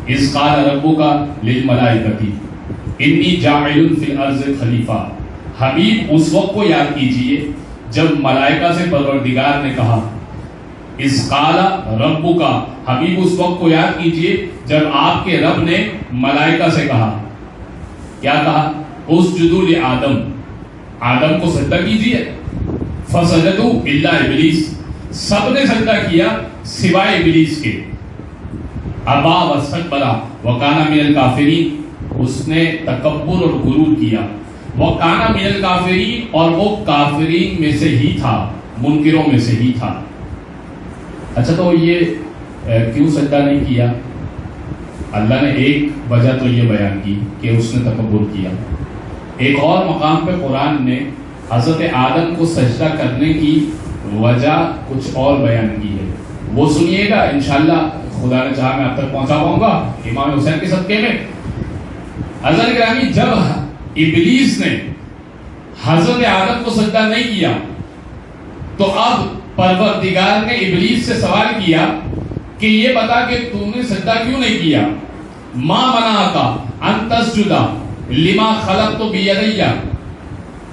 اذ قال ربک للملائکۃ انی جاعل فی الارض خلیفہ. حبیب اس وقت کو یاد کیجئے جب ملائکہ سے پروردگار نے کہا. اذ قال ربک، حبیب اس وقت کو یاد کیجئے جب آپ کے رب نے ملائکہ سے کہا. کیا کہا؟ اسجدوا لآدم، آدم کو سجدہ کیجئے. فسجدوا الا ابلیس، سب نے سجدہ کیا سوائے ابلیس کے. ابا واستکبر وکان من الکافرین، اس نے تکبر اور غرور کیا. وکان من الکافرین، اور وہ کافرین میں سے ہی تھا، منکروں میں سے ہی تھا. اچھا تو یہ کیوں سجدہ نہیں کیا؟ اللہ نے ایک وجہ تو یہ بیان کی کہ اس نے تکبر کیا. ایک اور مقام پہ قرآن نے حضرت آدم کو سجدہ کرنے کی وجہ کچھ اور بیان کی ہے. وہ سنیے گا انشاءاللہ، خدا نے چاہا میں اب تک پہنچا پاؤں گا امام حسین کے صدقے میں. حضرت گرامی، جب ابلیس نے حضرت آدم کو سجدہ نہیں کیا تو اب پروردگار نے ابلیس سے سوال کیا کہ یہ بتا کہ تم نے سجدہ کیوں نہیں کیا. ما منعک ان تسجد لما خلقت بیدی،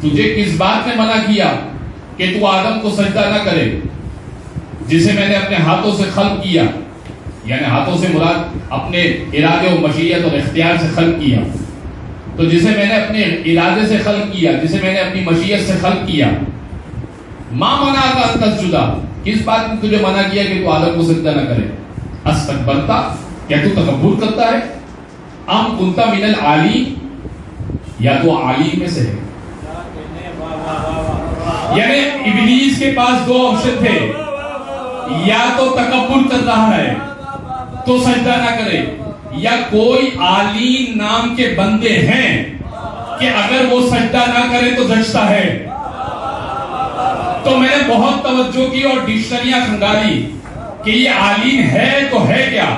تجھے کس بات نے منع کیا کہ تو آدم کو سجدہ نہ کرے جسے میں نے اپنے ہاتھوں سے خلق کیا. یعنی ہاتھوں سے مراد اپنے ارادے و مشیت اور اختیار سے خلق کیا. تو جسے میں نے اپنے ارادے سے خلق کیا، جسے میں نے اپنی مشیت سے خلق کیا. ما منعک ان تسجد، کس بات نے تجھے منع کیا کہ تو آدم کو سجدہ نہ کرے. استکبرتا، کیا تو تکبر کرتا ہے. ام کنت من العالین، یا تو عالین میں سے ہے. یعنی ابلیس کے پاس دو آپشن تھے، یا تو تکبر کر رہا ہے تو سجدہ نہ کرے، یا کوئی عالین نام کے بندے ہیں کہ اگر وہ سجدہ نہ کرے تو جچتا ہے. تو میں نے بہت توجہ کی اور ڈکشنریاں کھنگالی کہ یہ عالین ہے تو ہے کیا.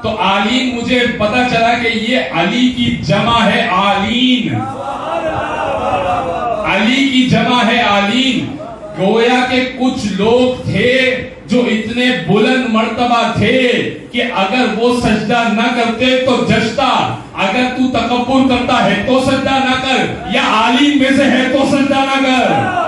تو عالین مجھے پتا چلا کہ یہ علی کی جمع ہے عالین. علی کی جمع ہے عالین. گویا کہ کچھ لوگ تھے جو اتنے بلند مرتبہ تھے کہ اگر وہ سجدہ نہ کرتے تو جچتا. اگر تو تکبر کرتا ہے تو سجدہ نہ کر، یا عالین میں سے ہے تو سجدہ نہ کر.